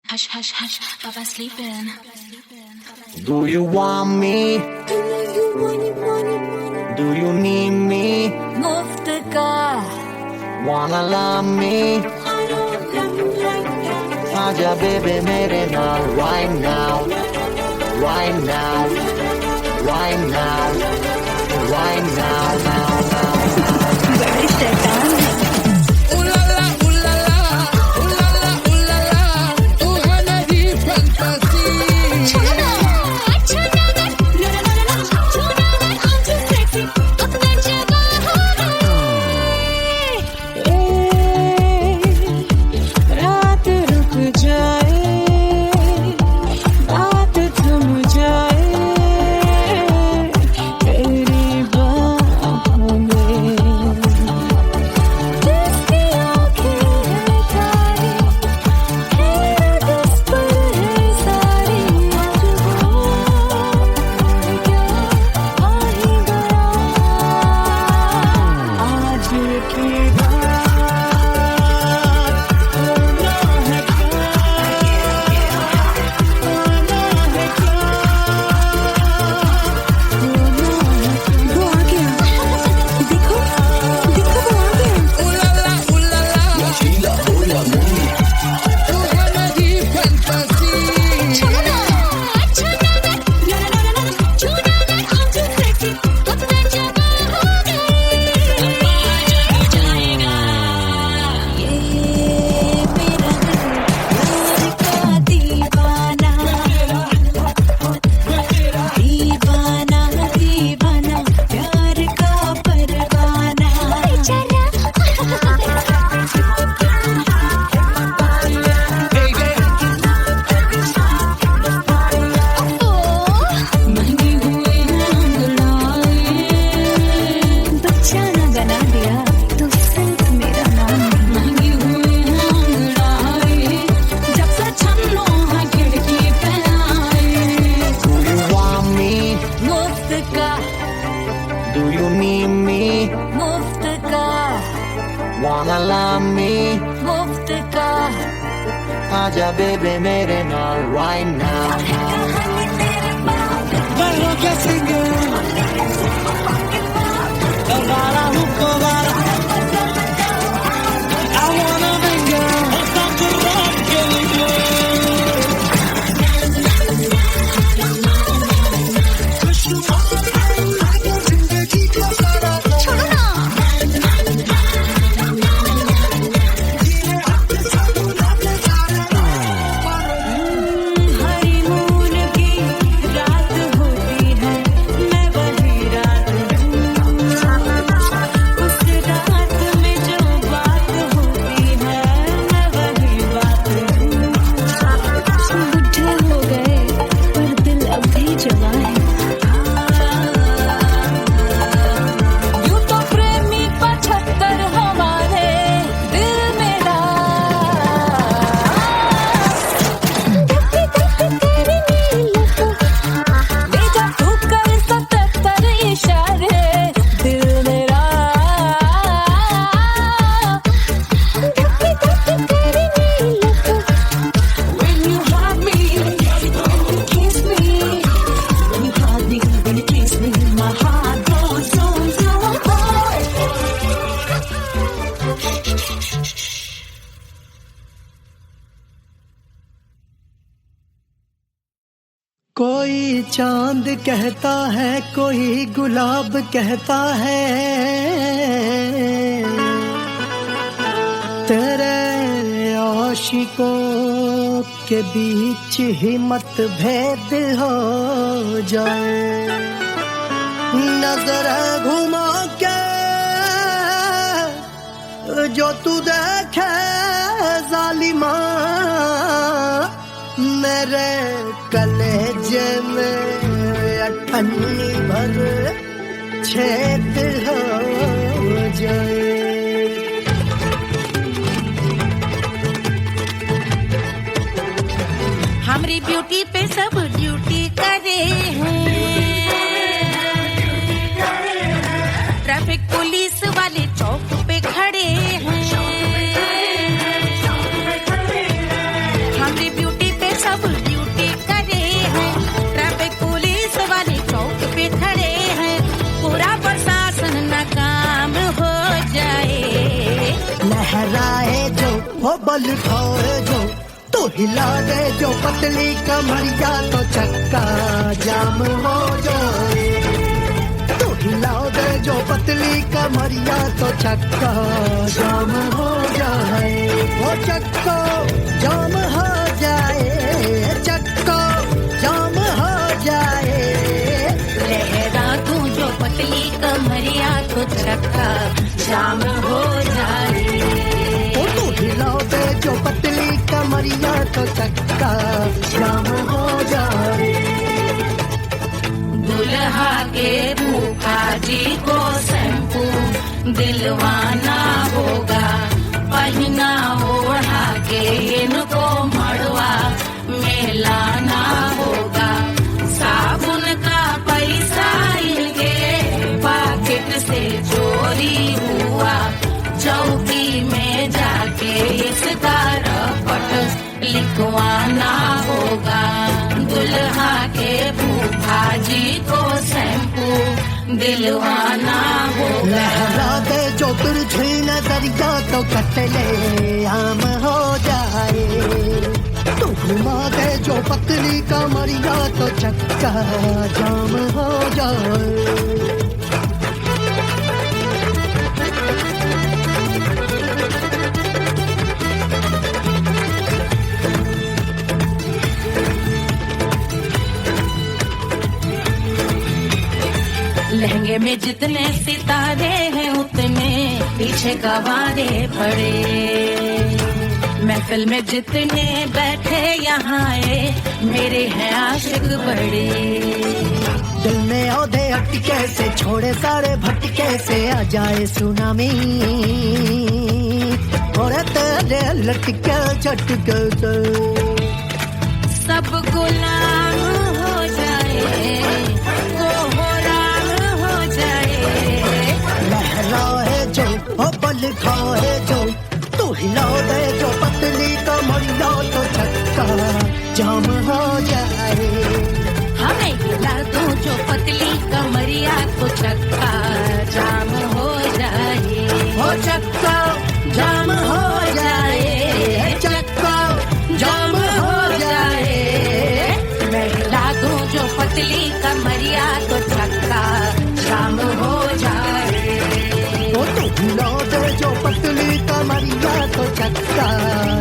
Hush, hush, hush, Papa sleeping. Do you want me? Do you need me? मुफ्त का Wanna love me? आजा baby मेरे नाल right now, right now, right now, right now, now. बड़े शैतान हैं। Do you need me? मुफ्त का Wanna love me? मुफ्त का आजा baby मेरे नाल right now. Barro que singer, Elvara Hukovara. I wanna bring her, stop the rock, कोई चांद कहता है, कोई गुलाब कहता है, तेरे आशिकों के बीच ही मतभेद हो जाए। नजर घुमा के जो तू देखे जालिमा, मेरे कलेजे में अठन्नी भर छेद हो जाए। हमारी ब्यूटी पे सब ड्यूटी करे हैं। ट्रैफिक पुलिस वाले चौक पे खड़े हैं। हमारी ब्यूटी हो बल खाए जो तो हिला दे जो पतली कमरिया तो चक्का जाम हो जाए। तो हिला दे जो पतली कमरिया तो चक्का जाम हो जाए। वो चक्का जाम हो जाए, चक्का जाम हो जाए। लहरा तू जो पतली कमरिया तो चक्का जाम हो जाए। तो हिलाओ दे जो पतली कमरिया तो चक्का जाम हो जाए। दुल्हा के फूफा जी को शैम्पू दिलवाना होगा, पहना ओढ़ा के इनको मड़वा में लाना होगा। साबुन का पैसा इनके पाकिट से चोरी हुआ, चौकी में जाके इसका रपट लिखवाना होगा। दुल्हा के फूफा जी को शैम्पू दिलवाना होगा। लहरा दे जो तुरझी नजरिया तो कतले आम हो जाए। तू घुमा दे जो पतली कमरिया तो चक्का जाम हो जाए। लहंगे में जितने सितारे हैं उतने पीछे गवारे पड़े। महफिल में जितने बैठे यहाँ आए मेरे हैं आशिक बड़े। दिल में औधे अटके से छोड़े सारे भटके से आ जाए सुनामी। और तेरे लटके झटके सब गुलाम हो जाए, लहराए जो हो बल खाए जो तू हिलाओ दे जो पतली कमरिया तो चक्का जाम हो जाए। हमें हिला दो जो पतली कमरिया तो चक्का जाम हो जाए। हो चक्का जाम हो जाए, चक्का जाम हो जाए। मैं हिला दूं जो पतली कमरिया तो चक्का जाम हो जाए। तो हिलाओ दे जो पतली कमरिया तो चक्का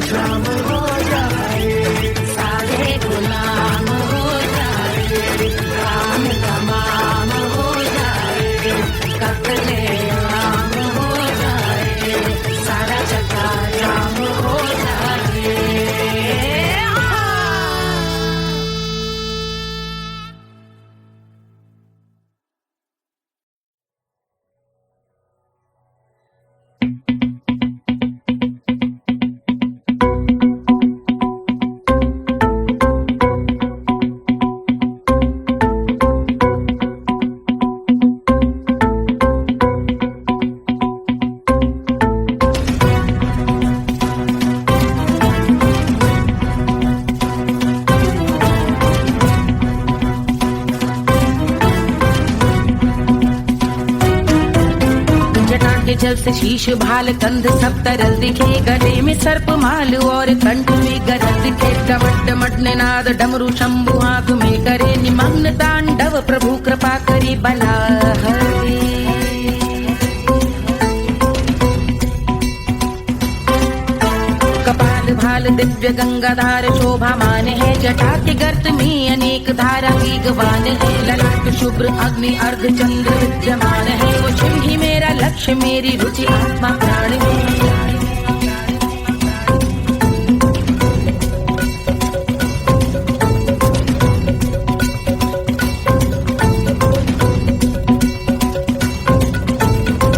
जाम हो जाए। सारे गुलाम हो जाए, काम तमाम हो जाए। कतले आम हो जाए, सारा चक्का जाम हो जाए। जल से शीश भाल कंध सब तरल दिखे। गले में सर्प माल और कंठ में गरज दिखे। डमट डमट निनाद डमरू शंभु आंख में करे निमग्न तांडव। प्रभु कृपा करी बला हरे। कपाल भाल दिव्य गंगाधार शोभा मान है। जटा के गर्त में अनेक धारा की गवान है। ललाट शुभ्र अग्नि अर्ध चंद्र विद्यमान है। वो शिव ही मेरा लक्ष्य मेरी रुचि आत्मा प्राण है।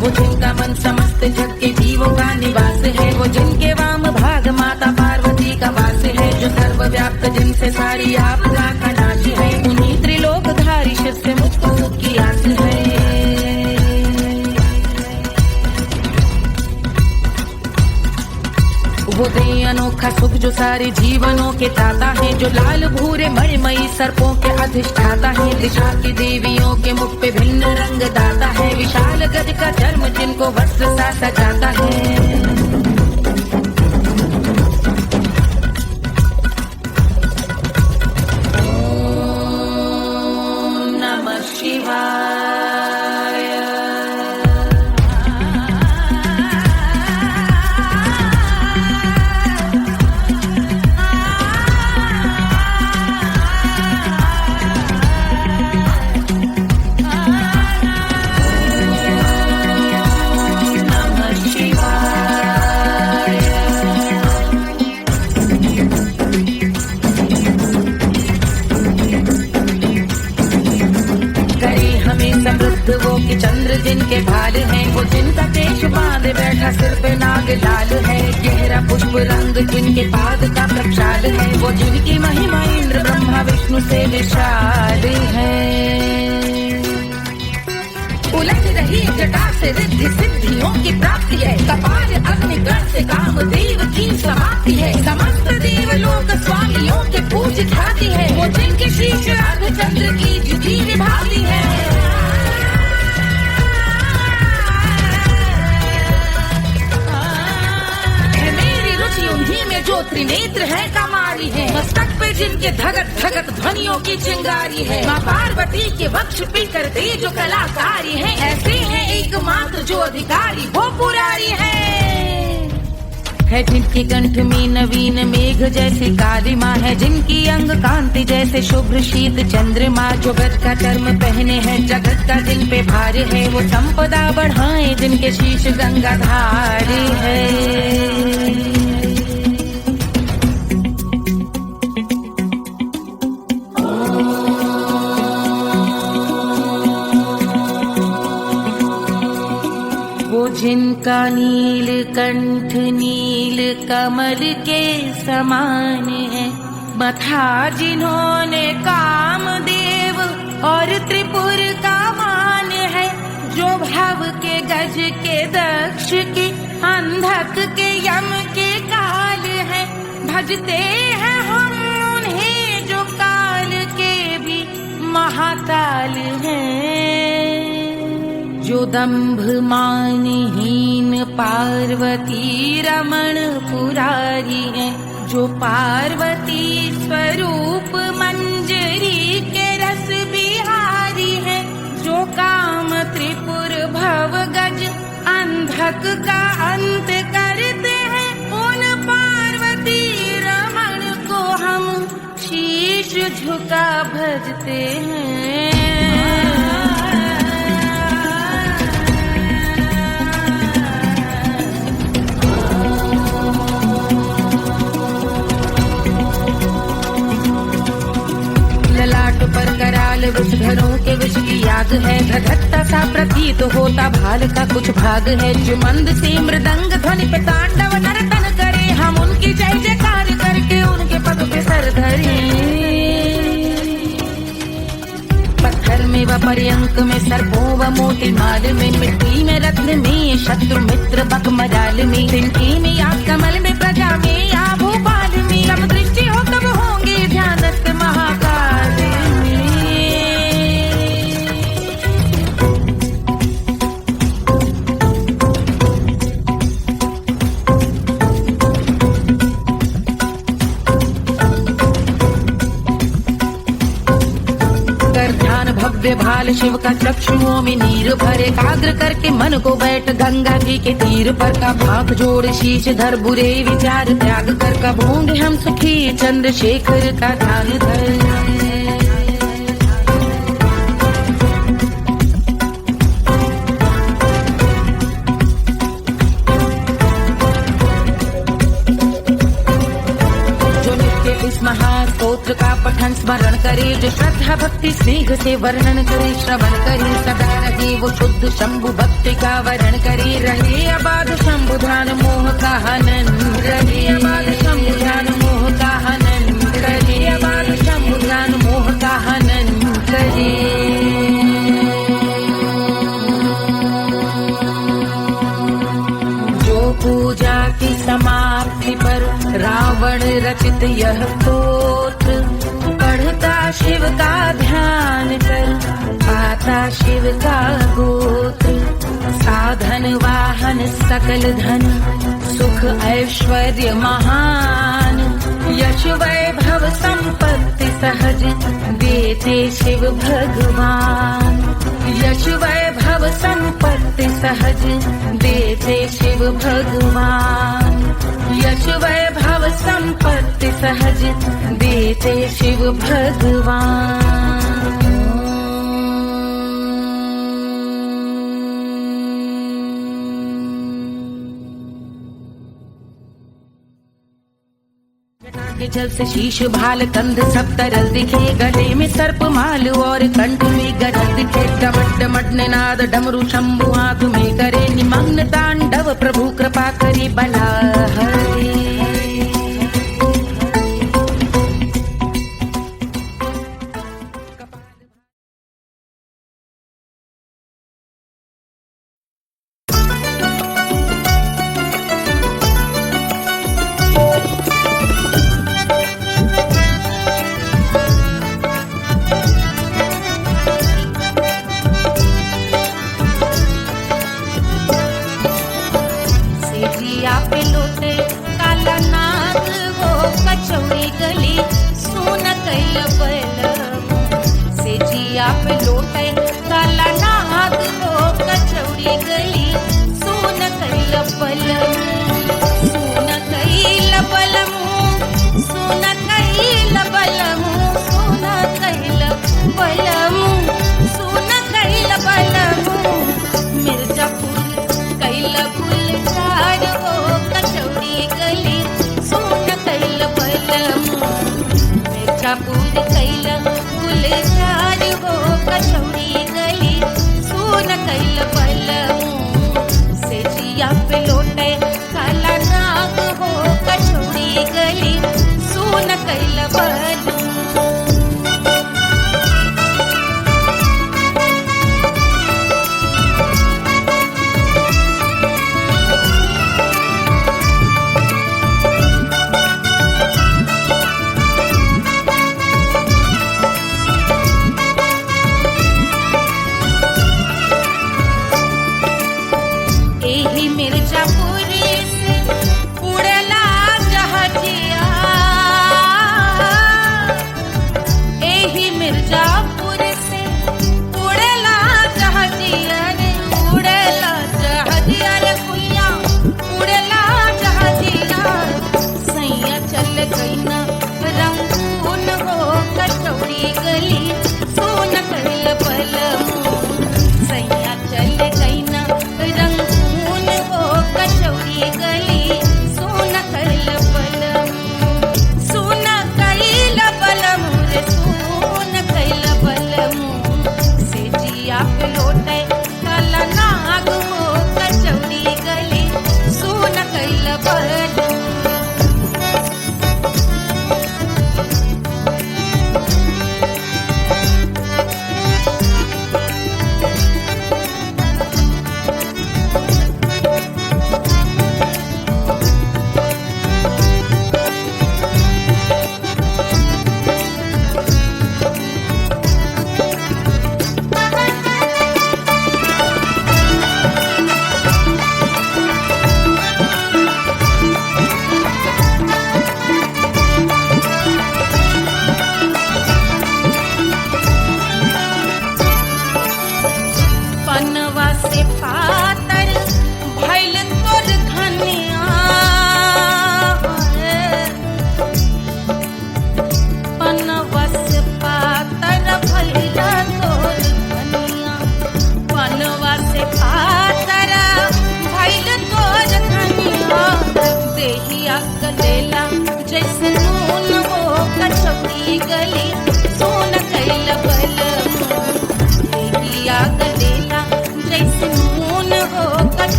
वो जिनका मन समस्त जग के जीवों का निवास है। वो जिनके वाम भाग माता पार्वती का वास है। जो सर्वव्याप्त जिनसे सारी आपदा का नाश है। उन्हीं त्रिलोकधारी शिव से मुझको सुख की आस है। वो दे अनोखा सुख जो सारे जीवनों के दाता है। जो लाल भूरे मणिमयी सर्पों के अधिष्ठाता है। दिशा की देवियों के मुख पे भिन्न रंग दाता है। विशाल गज का धर्म जिनको वस्त्र सा सजाता है। लाल है, गहरा पुष्प रंग जिनके पाद का प्रक्षाल है, वो जिनकी महिमा इंद्र ब्रह्मा विष्णु से विशाल है। उलझ रही जटा से रिद्धि सिद्धियों की प्राप्ति है, कपाल अग्निगण से कामदेव की समाप्ति है, समस्त देवलोक स्वामियों के पूज ख्याति है, वो जिनके शीश अर्धचंद्र की ज्योति विभाती है। मेरी रुचि उन्हीं में जो त्रिनेत्र है कमारी है, मस्तक पे जिनके धगत धगत ध्वनियों की चिंगारी है, माँ पार्वती के वक्ष पे करते जो कलाकारी है, ऐसे हैं एकमात्र जो अधिकारी वो पुरारी है जिनके कंठ में नवीन मेघ जैसे काली माँ है, जिनकी अंग कांति जैसे शुभ्र शीत चंद्रमा, जो गज का चर्म पहने हैं जगत का जिन पे भार है, वो संपदा बढ़ाए जिनके शीश गंगाधार है। जिनका नील कंठ नील कमल के समान है, मथा जिन्होंने कामदेव और त्रिपुर का मान है, जो भव के गज के दक्ष के अंधक के यम के काल है, भजते हैं हम उन्हें जो काल के भी महाकाल हैं, जो दंभ मानहीन पार्वती रमण पुरारी है, जो पार्वती स्वरूप मंजरी के रस बिहारी है, जो काम त्रिपुर भव गज अंधक का अंत करते हैं, उन पार्वती रमण को हम शीश झुका भजते हैं। पर कराल विषधरों के विष की याद है, धधकता सा प्रतीत होता भाल का कुछ भाग है, जो मंद से मृदंग ध्वनि पे तांडव नर्तन करे, हम उनकी जय जयकार करके उनके पद पे सर धरे। पत्थर में व पर्यंक में सर्पों व मोती माल में, मिट्टी में रत्न में शत्रु मित्र बक मजाल में, तिनकी में या कमल में प्रजा में या भोपाल में, जब दृष्टि हो तब होंगे ध्यानस्थ महाकाल। भव्य भाल शिव का चक्षुओं में नीर भरे, एकाग्र करके मन को बैठ गंगा जी के तीर पर, का भाग जोड़ शीश धर बुरे विचार त्याग कर, कब होंगे हम सुखी चंद्रशेखर का ध्यान धर। महास्तोत्र का पठन स्मरण करे, जो श्रद्धा भक्ति स्नेह से वर्णन करे, श्रवण करे सदा रहे वो शुद्ध शंभु भक्ति का वरण करे, रहे अबाध शंभु ध्यान मोह का हनन, रहे अबाध शंभु ध्यान मोह का हनन, रहे अबाध शंभु ध्यान मोह का हनन करे। पूजा की समाप्ति पर रावण रचित यह स्तोत्र, पढ़ता शिव का ध्यान कर पाता शिव का गोत्र, साधन वाहन सकल धन सुख ऐश्वर्य महान, यश वैभव संपत्ति सहज देते शिव भगवान, यश वैभव संपत्ति सहज देते शिव भगवान, यश वैभव संपत्ति सहज देते शिव भगवान। जल से शीश भाल कंध सब तरल दिखे, गले में सर्प माल और कंठ में गरज दिखे। डमट डमट निनाद डमरू शंभु आंख में करे निमग्न तांडव, प्रभु कृपा करे बला हरे।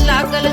लागल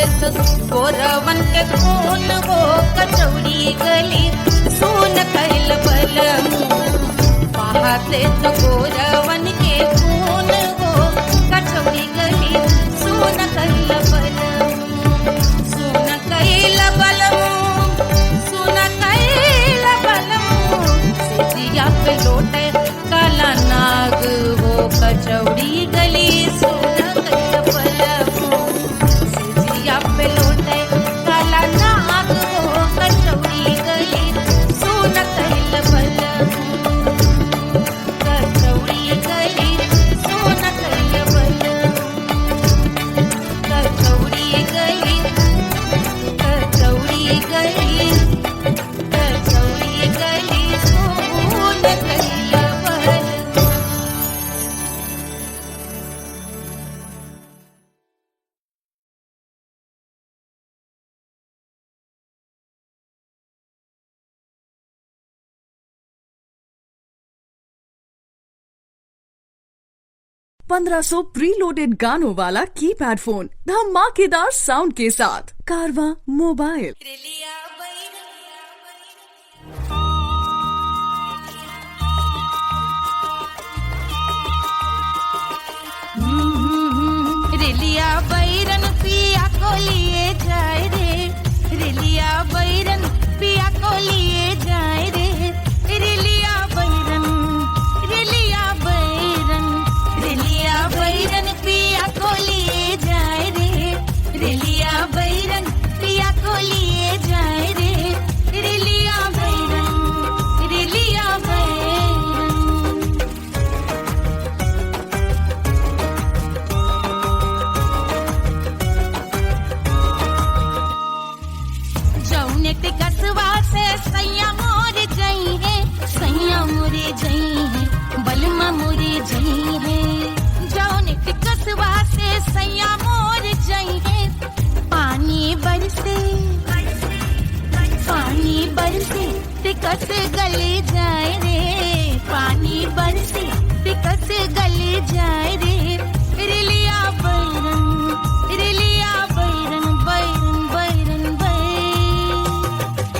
देश गोरवन के खून वो कचौड़ी गली सुन कैल बलमू बहा देश गोरवन के खून वो कचौड़ी गली सुन कैल बलमू सुन कैल बलमू सुन कैल बलमू सिजिया पे लोटे काला नाग वो कचौड़ी गली सुन कैल बलमू सिजिया पे लोटे काला नाग वो कचौड़ी गली सुन कैल बलमू कचौड़ी गली सुन कैल बलमू कचौड़ी गली कचौड़ी गली कचौड़ी गली सुन कैल बलमू। ₹1500 प्रीलोडेड गानों वाला कीपैड फोन धमाकेदार साउंड के साथ कारवा मोबाइल। रेलिया बैरन पिया को लिए जाए रे रेलिया बैरन पिया को लिए जाए रे रेलिया बैरन रेलिया बैरन रेलिया बैरन पिया को लिए जाए रे रेलिया बैरन पिया को लिए जाए रे रेलिया बैरन रेलिया बैरन जौने के कसवा से सैया मोर जई है सैया मोरे जई है बलमा मोरे जई है जौने के कसवा से सैया मोर जई है पानी बरसे तिकस गले जाए रे पानी बरसे तिकस गले जाए रे रेलिया बैरन रेलिया बैरन बैरन बैरन बैरन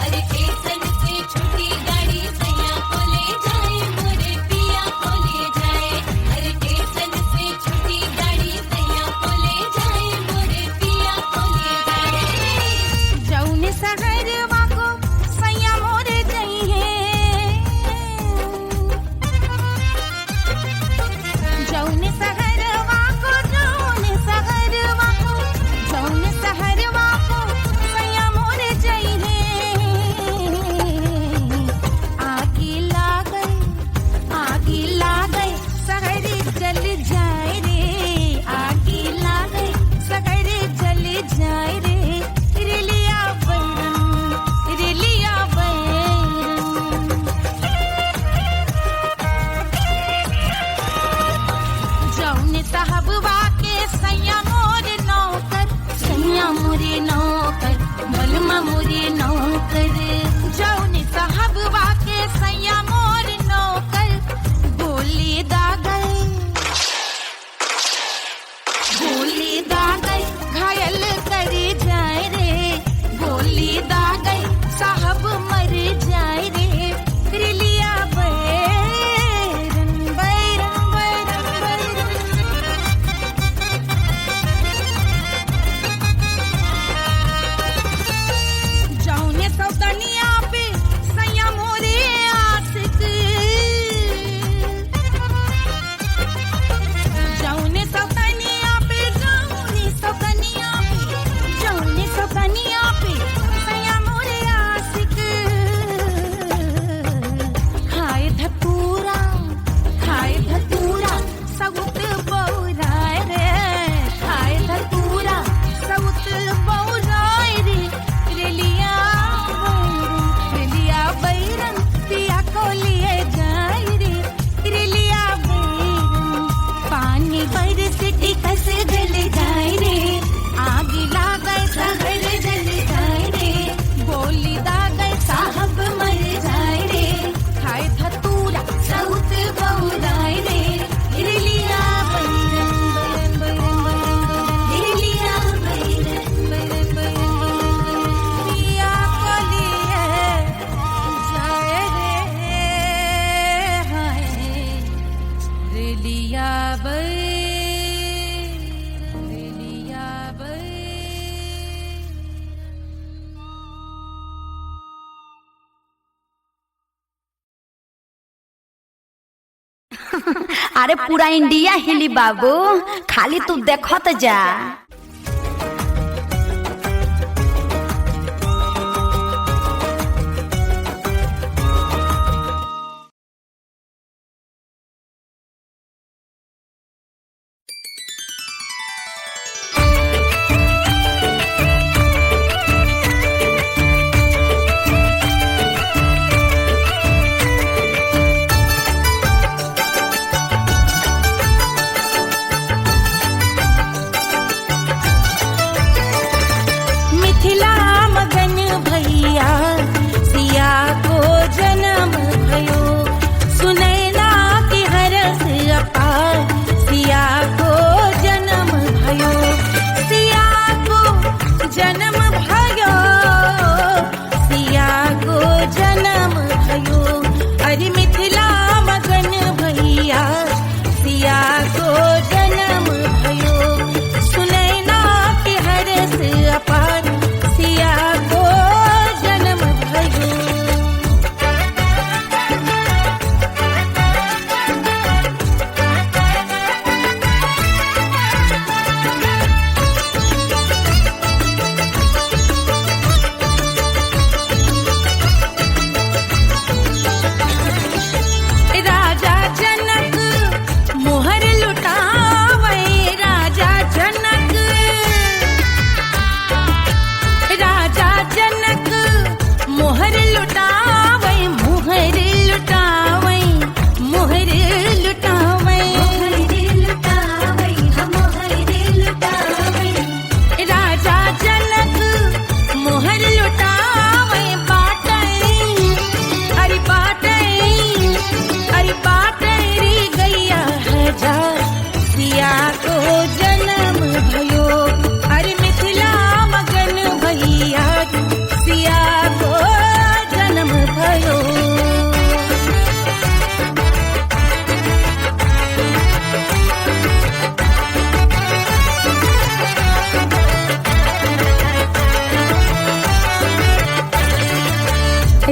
अरे स्टेशन से छुट्टी गाड़ी सैया को ले जाए मोरे पिया को ले जाए अरे स्टेशन से छुट्टी गाड़ी सैया को ले जाए मोरे पिया को ले जाए जौने सहरवा को सैया मोरे जई है जौने सहरवा को जौने अरे पूरा इंडिया हिली बाबू, खाली तू देखत जा।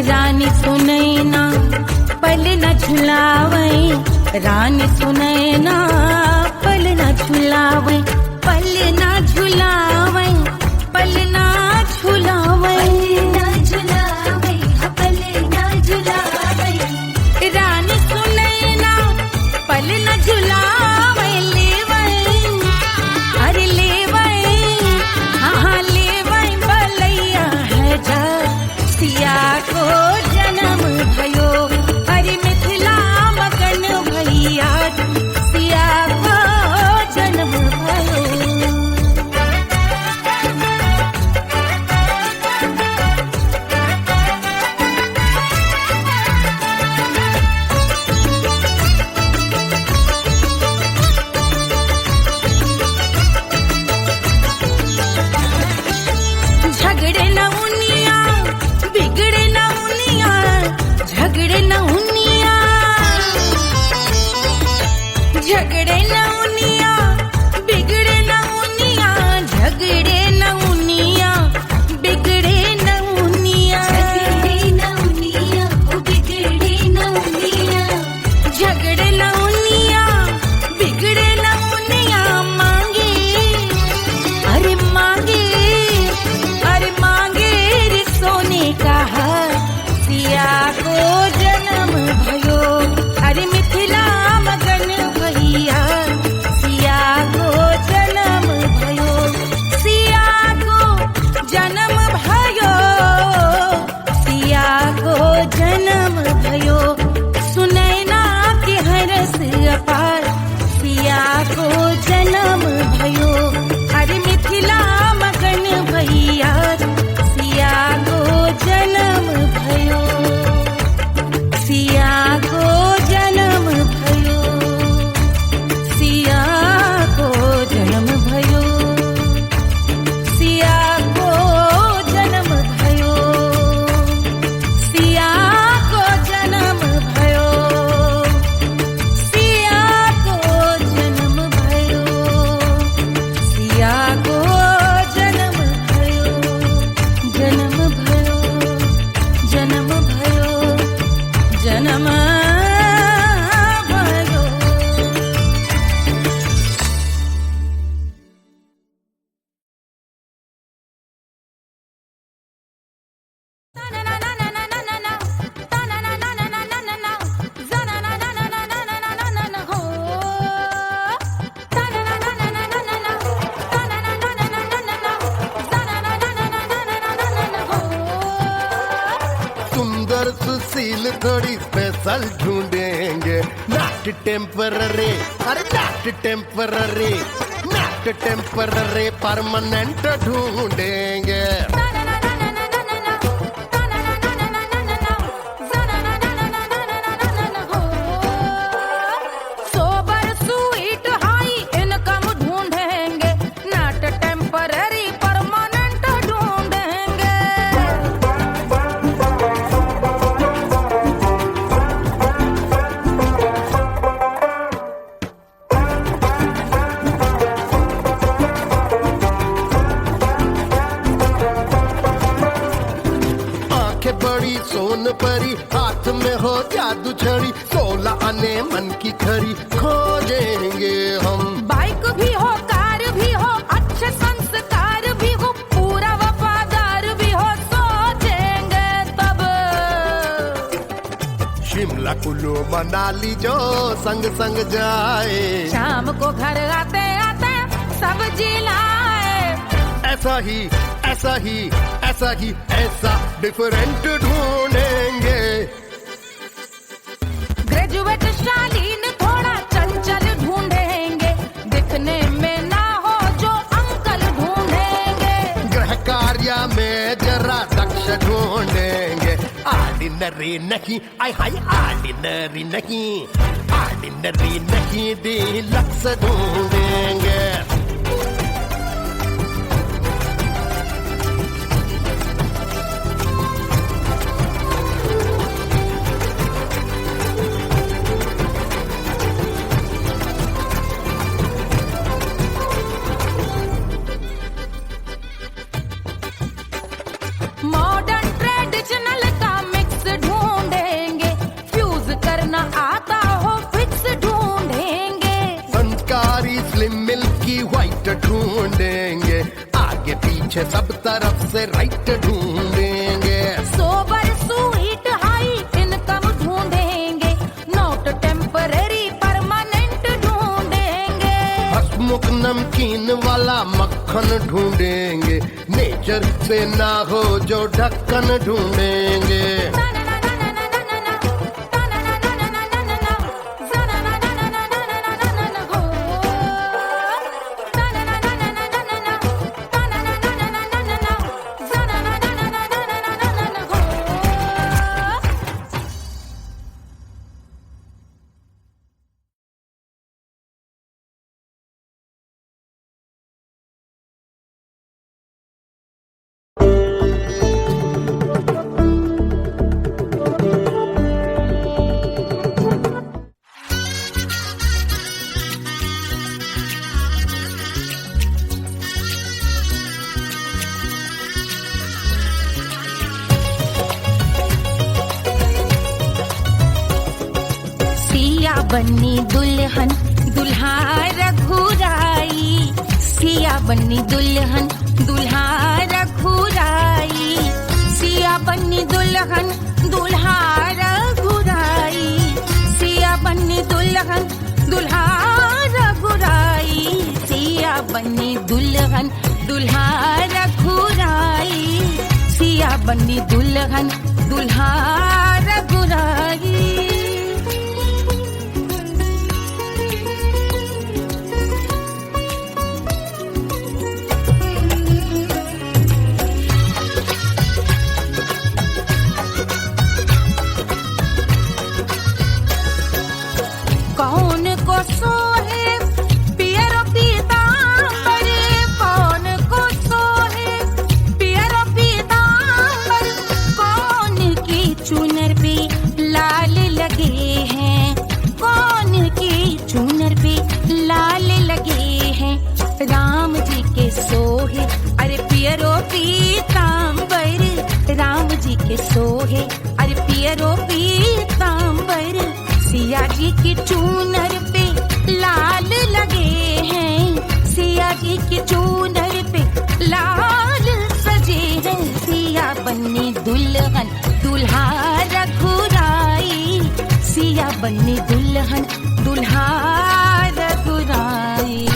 रानी सुनैना पल न झुलावै, रानी सुनैना पल न झुलावै, पल न झुलावै, पल न झुलावै, पल न झुलावै। रानी सुनैना पल न झुलावै, लेवै अरे लेवै, हाँ लेवै बलैया है जा सिया को जन्म भयो, हरि मिथिला मगन भैया सिया को जन्म भयो। झगड़े न उनिया बिगड़े न उनिया, झगड़े न उनिया, झगड़े न उनिया बिगड़े न उनिया, झगड़े न उनिया बिगड़े न उनिया, झगड़े न उनिया बिगड़े न उनिया, झगड़े न उनिया बिगड़े न उनिया। मांगे अरे मांगे, अरे मांगे रे सोने का हार सिया को जन्म भयो, अरे मिथिला मगन भैया सिया को जन्म भयो, सिया को जन्म भयो, सिया को जन्म भयो। सुनैना के हरस अपार सिया को जन्म भयो, अरे मिथिला मगन भैया सिया को जन्म भयो, सिया को जन्म सुंदर सुशील थोड़ी स्पेशल ढूंढेंगे, नॉट टेम्पररी, अरे not temporary, not temporary, permanent ढूंढेंगे। बड़ी सोन परी, हाथ में हो जादू छड़ी, 16 आने मन की खरी खोजेंगे हम। बाइक भी हो, कार भी हो, अच्छे संस्कार भी हो, पूरा वफादार भी हो, सोचेंगे तब। शिमला कुल्लू मनाली जो संग संग जाए, शाम को घर आते आते सब्जी लाए। ऐसा ही ऐसा ही ऐसा ही ऐसा डिफरेंट ढूंढेंगे। ग्रेजुएट शालीन थोड़ा चंचल ढूंढेंगे, दिखने में ना हो जो अंकल ढूंढेंगे। गृह कार्य में जरा दक्ष ढूंढेंगे, ऑर्डिनरी नहीं, आय हाय ऑर्डिनरी नहीं, ऑर्डिनरी नहीं, डीलक्स ढूंढेंगे। मॉडर्न ट्रेडिशनल का मिक्स ढूंढेंगे, फ्यूज करना आता हो फिक्स ढूंढेंगे। संस्कारी स्लिम मिल्की व्हाइट ढूंढेंगे, आगे पीछे सब तरफ से राइट ढूंढेंगे। सोबर स्वीट हाई इनकम ढूंढेंगे, नॉट टेम्पररी परमानेंट ढूंढेंगे। हसमुख नमकीन वाला मक्खन ढूंढेंगे, नेचर से ना हो जो ढक्कन ढूंढेंगे। बन्नी दुल्हन दुल्हा रघुराई, सिया बन्नी दुल्हन दुल्हा रघुराई, सिया बन्नी दुल्हन दुल्हा रघुराई, सिया बन्नी दुल्हन दुल्हा रघुराई, सिया बन्नी दुल्हन दुल्हा रघुराई, सिया बन्नी दुल्हन दुल्हा रघुराई। कौन को सोहे पियरो पीतांबर, कौन को सोहे पियरो पीतांबर, कौन की चुनर पे लाल लगे हैं, कौन की चुनर पे लाल लगे हैं। राम जी के सोहे अरे पियरो पीतांबर, राम जी के सोहे अरे पियरो पीतांबर, सिया जी की चूनर पे लाल लगे हैं, सिया जी की चूनर पे लाल सजे हैं। सिया बन्नी दुल्हन दुल्हा रघुराई, सिया बन्नी दुल्हन दुल्हा रघुराई।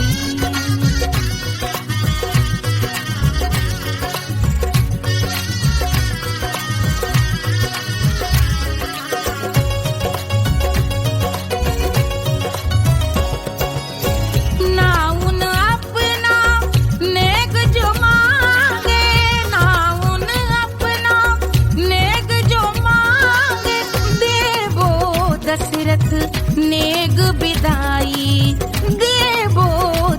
नेग विदाई देवो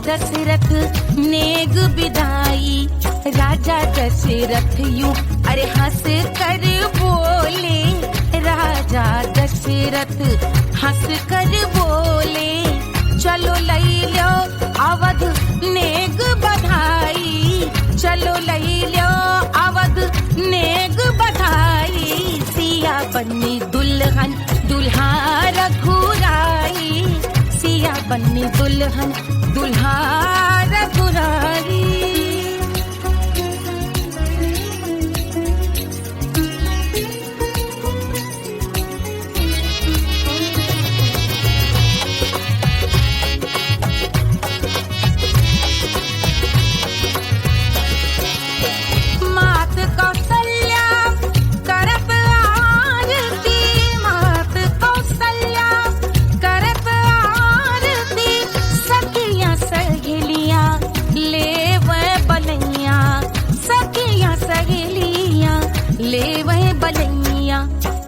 दशरथ नेग विदाई। राजा दशरथ यूं अरे हंस कर बोले, राजा दशरथ हंस कर बोले, चलो लई लो अवध नेग बधाई, चलो लई लो अवध नेग बधाई। सिया बन्नी दुल्हन दुल्हा रघुराई, सिया बन्नी दुल्हन दुल्हा रघुराई।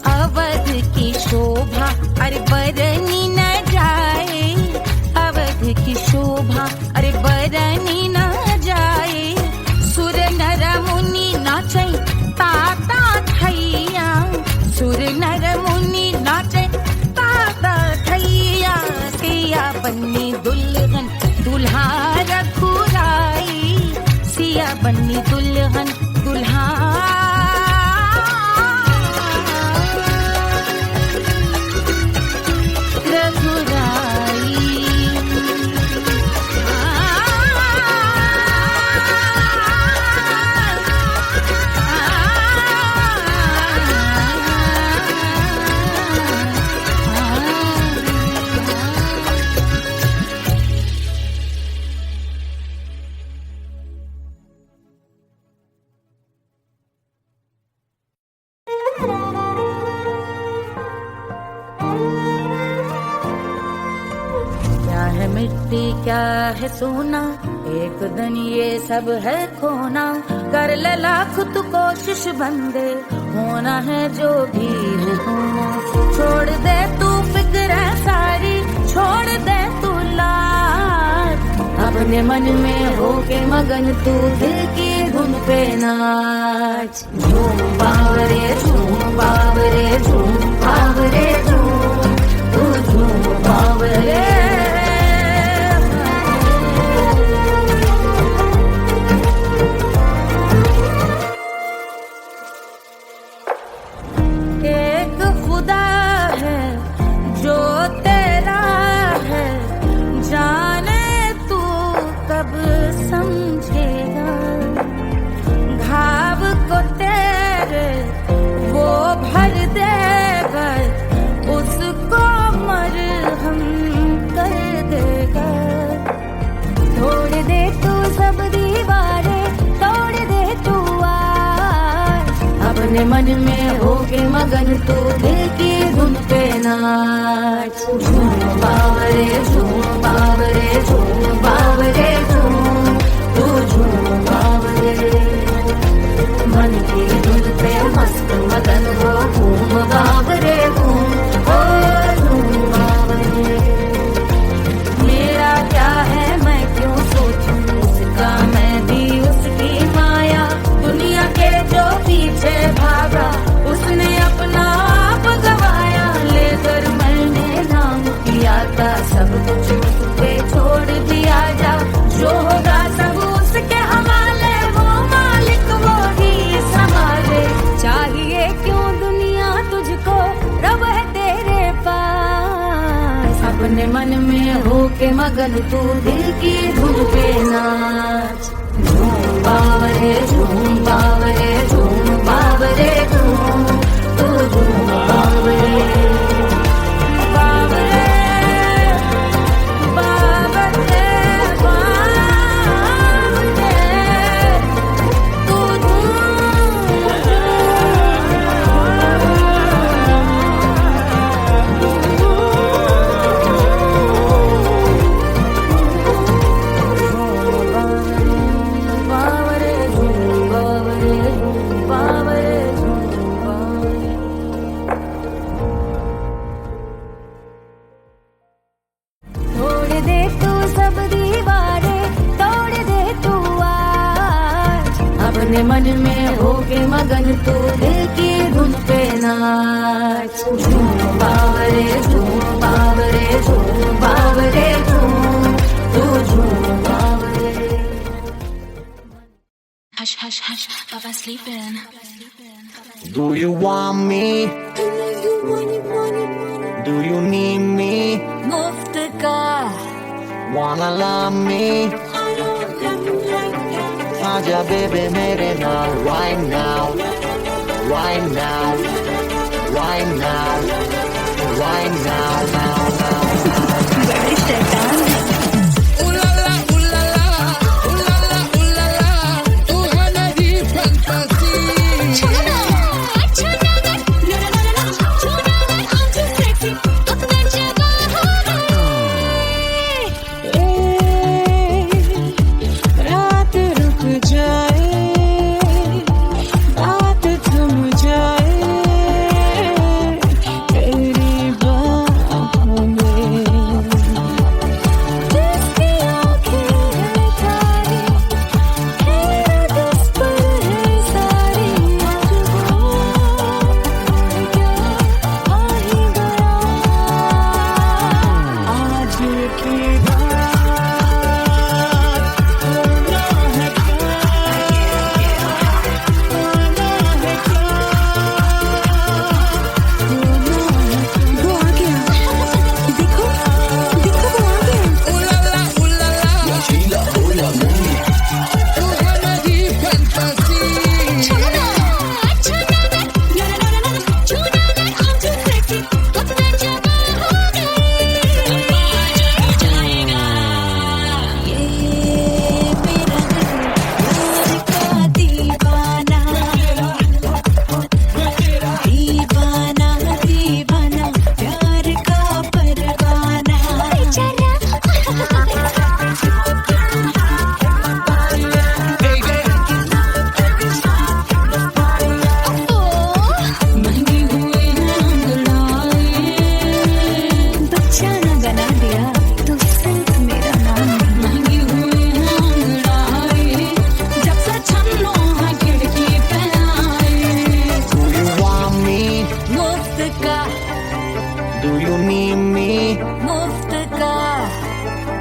अवध की शोभा अरे बरनी न जाए, अवध की शोभा अरे बरनी न जाए। सुर नर मुनि नाचे ताता थैया, सुर नर मुनि नाचे ताता थैया। सिया बन्नी दुल्हन दुल्हा रघुराई, सिया बन्नी दुल्हन दुल्हा मिट्टी क्या है सोना, एक दिन ये सब है खोना। कर ले लाख तू कोशिश बंदे, होना है जो भी है होना। छोड़ दे तू फिक्र सारी, छोड़ दे तू लाज, अपने मन में हो के मगन तू दिल की धुन पे नाच। झूम बावरे झूम बावरे झूम बावरे झूम, तू झूम बावरे। मन में हो के मगन तू दिल की धुन पे नाच। झूम बावरे झूम बावरे झूम बावरे झूम, तू झूम बावरे। मन की धुन पे मस्त मगन हो, घूम बावरे घूम, ओ झूम बावरे। मेरा क्या है मैं क्यों सोचूं, उसका मैं भी उसकी माया। दुनिया के जो पीछे भागा, उसने अपना आप गवाया। लेकर मैंने नाम किया था, सब कुछ उस पे छोड़ दिया जा। जो होगा सब उसके हवाले, वो मालिक वो ही संभाले। चाहिए क्यों दुनिया तुझको, रब है तेरे पास। अपने मन में हो के मगन तू दिल की धुन पे नाच। झूम बावरे झूम बावरे झूम बावरे झूम, तू झूम बावरे। बावरे बावरे बावरे, तू बावरे झूम बावरे झूम बावरे झूम बावरे। नाच झूम बावरे झूम बावरे झूम बावरे झूम तू झूम बावरे. Hush, hush, hush, Papa's sleeping. Do you want me? Do you need me? मुफ्त का Wanna love me? आजा baby मेरे नाल right now, right now, right now, right now, now, now. बड़ी शैतान है.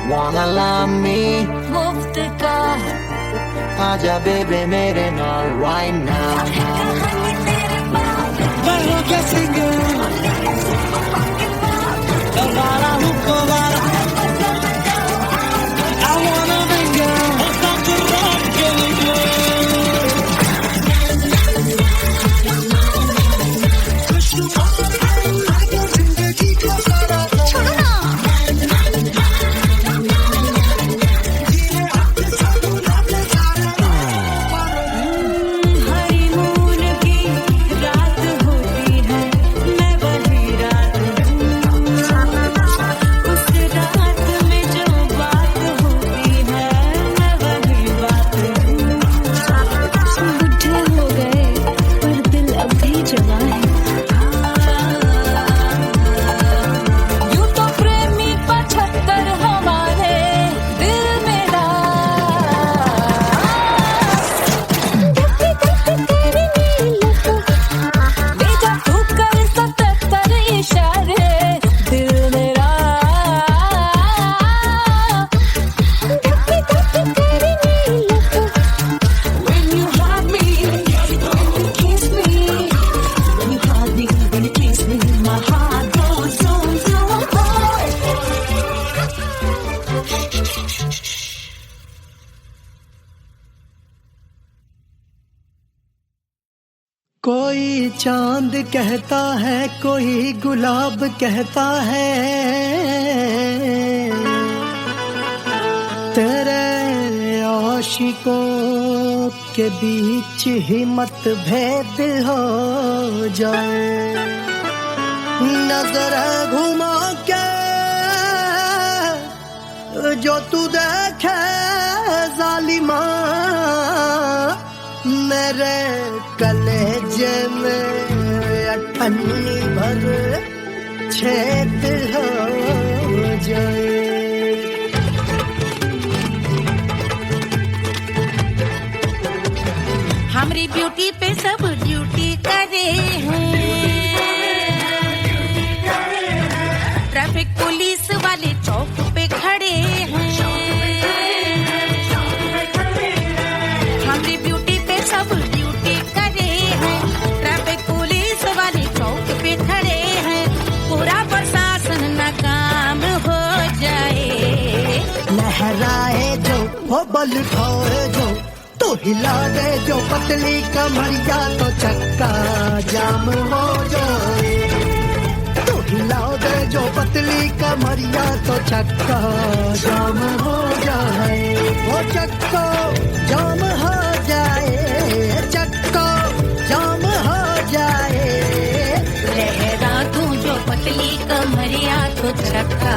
Wanna love me? मुफ्त का आजा baby मेरे नाल right now. कोई चांद कहता है, कोई गुलाब कहता है, तेरे आशिकों के बीच ही मतभेद हो जाए. नजर घुमा के जो तू देखे जालिमा, मेरे कलेजे में अठन्नी भर छेद हो जाए. हमारी ब्यूटी पे सब ड्यूटी करे हैं. वो बल खाए जो तो हिला दे जो पतली कमरिया तो चक्का जाम हो जाए। तो हिला दे जो पतली कमरिया तो चक्का जाम हो जाए। वो चक्का जाम हो जाए, चक्का जाम हो जाए। लहरा तू जो पतली कमरिया तो चक्का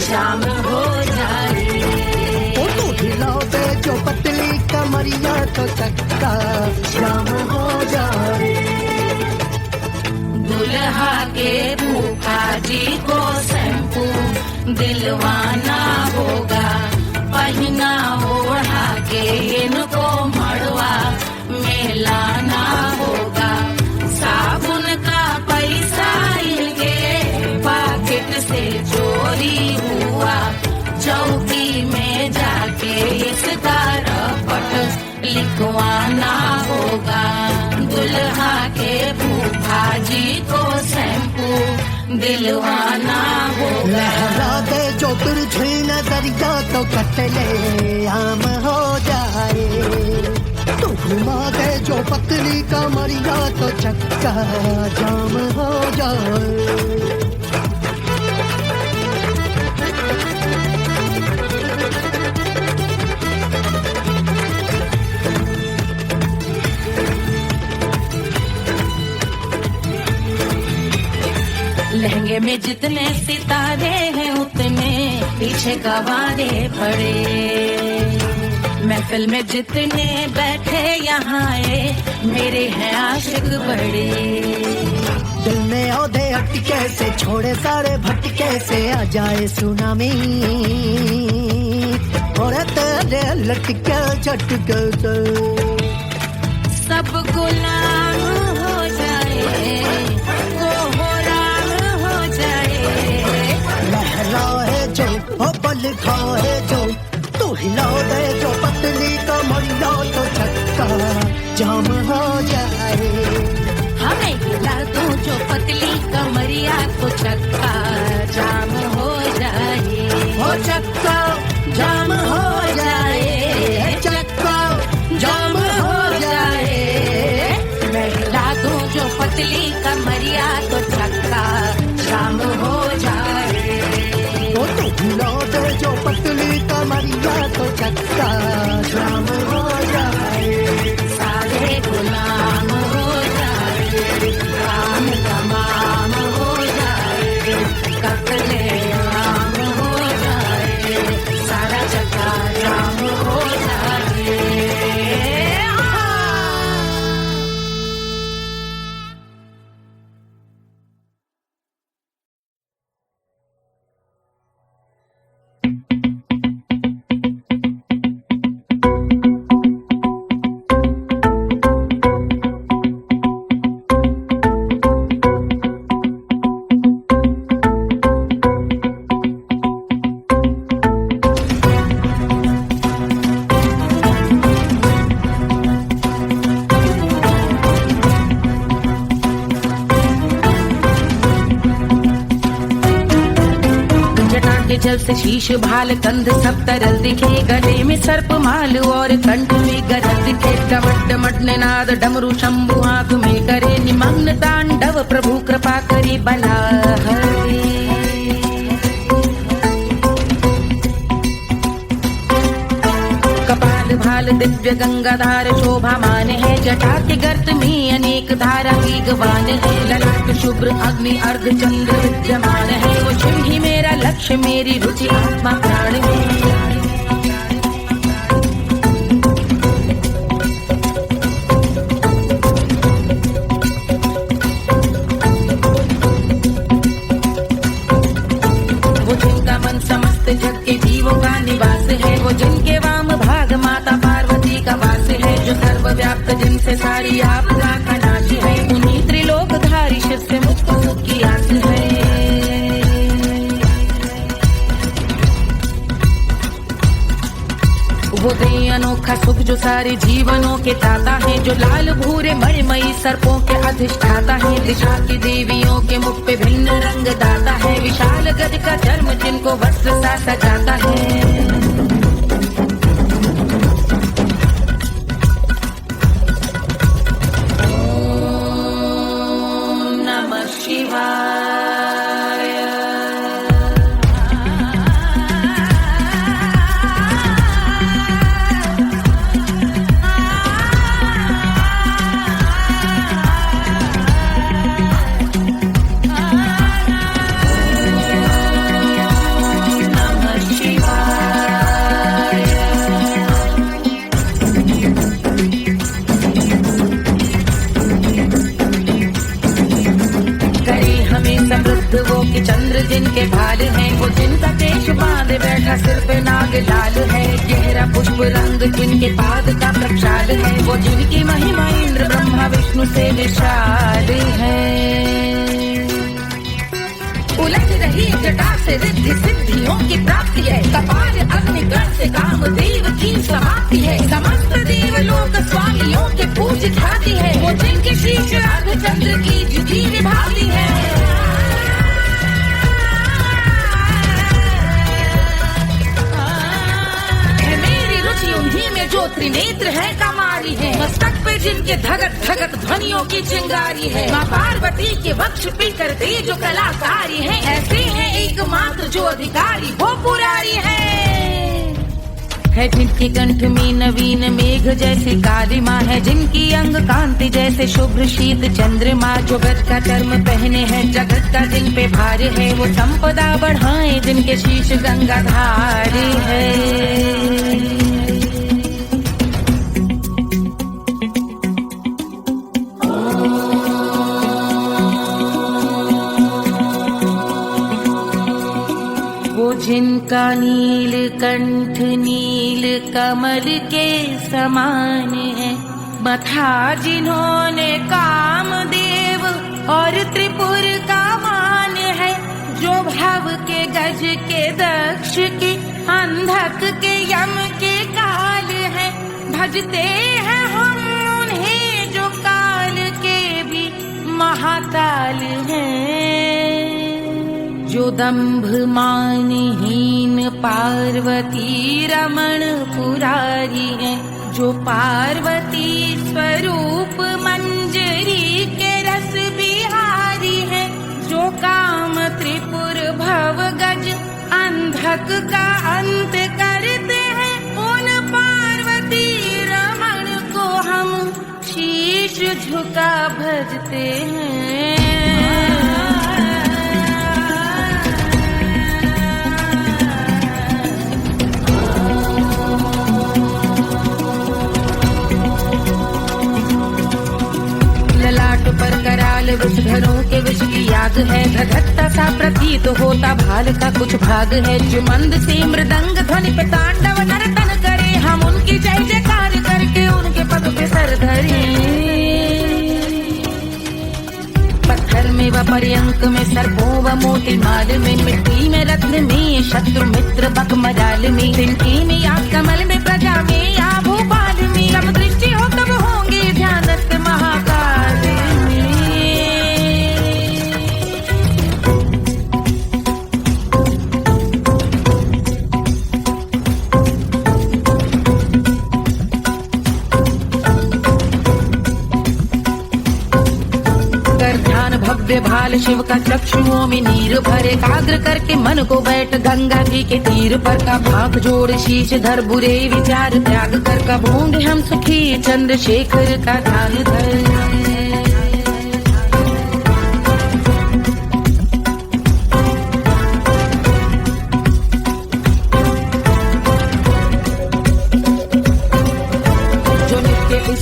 जाम हो जाए। वो तो हिला दे जो पतली कमरिया तो चक्का जाम हो जाए। दुल्हा के फूफा जी को शैम्पू दिलवाना होगा, पहना ओढ़ा के इनको मड़वा में लाना होगा। साबुन का पैसा इनके पॉकेट से चोरी हुआ, चौकी में जाके इसका रपट लिखवाना होगा। दुल्हा के फूफा जी को शैम्पू दिलवाना होगा। लहरा दे जो तुझे नजरिया तो कतले आम हो जाए। तू घुमा दे जो पतली कमरिया तो चक्का जाम हो जाए। लहंगे में जितने सितारे हैं उतने पीछे गवारे पड़े। महफिल में जितने बैठे यहाँ आए मेरे हैं आशिक बड़े। दिल में औधे हटके से छोड़े सारे भटके से आ जाए सुनामी। और तेरे लटके झटके से सब गुलाम हो जाए, लहराए जो ओ बल खाए जो तू हिला दे जो पतली कमरिया तो चक्का जाम हो जाए। हमें हिला दो जो पतली कमरिया तो चक्का जाम हो जाए। ओ चक्का जाम हो जाए, चक्का जाम हो जाए। मैं हिला दो जो पतली कमरिया तो चक्का जाम हो जाए। ओ तू हिला दे जो पतली कमरिया तो चक्का जाम हो जाए। सारे गुलाम हो जाए, काम तमाम हो जाए, कतले आम हो जाए, सारा चक्का जाम हो जाए। जल से शीश भाल कंध सब तरल दिखे, गले में सर्प माल और कंठ में गरज दिखे। डमट डमट निनाद डमरू शंभु आंख में करे निमग्न तांडव, प्रभु कृपा करे बला हरे। कपाल भाल दिव्य गंगाधार शोभामान है, जटा के गर्त में अनेक धारा वेगवान है। ललाट शुभ्र अग्नि अर्ध चंद्र विद्यमान है, वो शिव ही मेरा लक्ष्य मेरी रुचि आत्मा प्राण है। वो जिनका मन समस्त जग के जीवों का निवास है, वो जिनके वाम भाग माता पार्वती का वास है। जो सर्वव्याप्त जिनसे सारी आपदा का नाश है, उन्हीं त्रिलोकधारी शिव से मुझको सुख की आस है। वो दे अनोखा सुख जो सारे जीवनों के दाता है, जो लाल भूरे मणिमयी सर्पों के अधिष्ठाता है। दिशा की देवियों के मुख पे भिन्न रंग दाता है, विशाल गज का चर्म जिनको वस्त्र सा सजाता है। शिवाय। समृद्ध वो कि चंद्र जिनके भाल हैं, वो जिनका केश बांधे बैठा सिर पे नाग लाल है। गहरा पुष्प रंग जिनके पाद का प्रक्षाल है, वो जिनकी महिमा इंद्र ब्रह्मा विष्णु से विशाल है। उलझ रही जटा से रिद्धि सिद्धियों की प्राप्ति है, कपाल अग्निगण से कामदेव की समाप्ति है। समस्त देवलोक स्वामियों के पूज ख्याति है, वो जिनके शीश अर्धचंद्र की जुटी विभाती है। उन्हीं में जो त्रिनेत्र है कमारी है, मस्तक पे जिनके धगत धगत ध्वनियों की चिंगारी है। माँ पार्वती के वक्ष पे करते जो कलाकारी है, ऐसे हैं एकमात्र जो अधिकारी वो पुरारी है। जिनके कंठ में नवीन मेघ जैसी काली माँ है, जिनकी अंग कांति जैसे शुभ्र शीत चंद्रमा। जो गज का चर्म पहने हैं जगत का जिन पे भार है, वो संपदा बढ़ाए जिनके शीश गंगाधार है। जिनका नील कंठ नील कमल के समान है, मथा जिन्होंने कामदेव और त्रिपुर का मान है। जो भव के गज के दक्ष के अंधक के यम के काल है, भजते हैं हम उन्हें जो काल के भी महाकाल हैं। जो दंभ मानहीन पार्वती रमण पुरारी है, जो पार्वती स्वरूप मंजरी के रस बिहारी है। जो काम त्रिपुर भव गज अंधक का अंत करते हैं, उन पार्वती रमण को हम शीश झुका भजते हैं। पर कराल विषधरों के विष की याद है, धधकता सा प्रतीत होता भाल का कुछ भाग है। जो मंद से मृदंग ध्वनि पे तांडव नर्तन करे, हम उनकी जय जयकार करके उनके पद पे सर धरे। पत्थर में व पर्यंक में सर्पों व मोती माल में, मिट्टी में रत्न में शत्रु मित्र बक मजाल में, तिनकी में या कमल में प्रजा में या भोपाल में। जब दृष्टि हो तब होंगे ध्यानस्थ महाकाल। भव्य भाल शिव का चक्षुओं में नीर भरे, एकाग्र करके मन को बैठ गंगा जी के तीर पर। का भाग जोड़ शीश धर बुरे विचार त्याग कर, का भूंड हम सुखी चंद्रशेखर का ध्यान धर।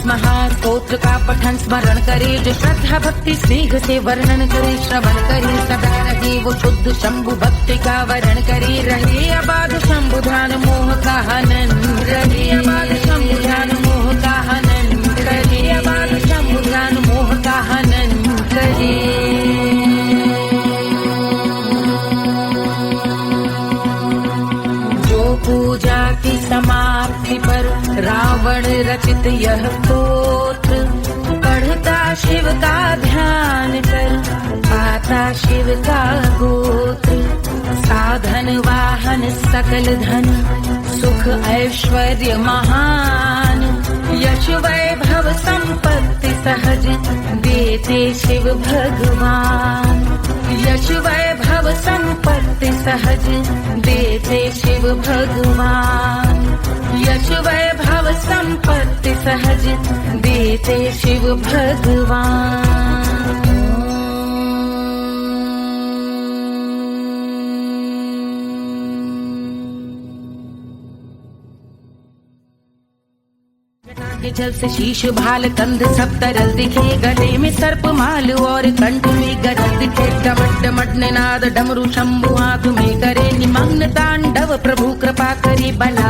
महास्तोत्र का पठन स्मरण करे, जो श्रद्धा भक्ति स्नेह से वर्णन करे, श्रवण करे सदा रहे वो शुद्ध शंभु भक्ति का वरण करे। रहे अबाध शंभु ध्यान मोह का हनन, रहे अबाध शंभु ध्यान मोह का हनन, रहे अबाध शंभु ध्यान मोह का हनन करे। पूजा की समाप्ति पर रावण रचित यह स्तोत्र, पढ़ता शिव का ध्यान कर पाता शिव का गोत्र। साधन वाहन सकल धन सुख ऐश्वर्य महान यश वैभव संपत्ति सहज देते शिव भगवान यश वैभव संपत्ति सहज देते शिव भगवान यश वैभव संपत्ति सहज देते शिव भगवान। के जल से शीश भाल कंध सब तरल दिखे गले में सर्प माल और कंठ में गरज दिखे डमट डमट निनाद डमरू शंभु आंख में करे निमग्न तांडव प्रभु कृपा करी बला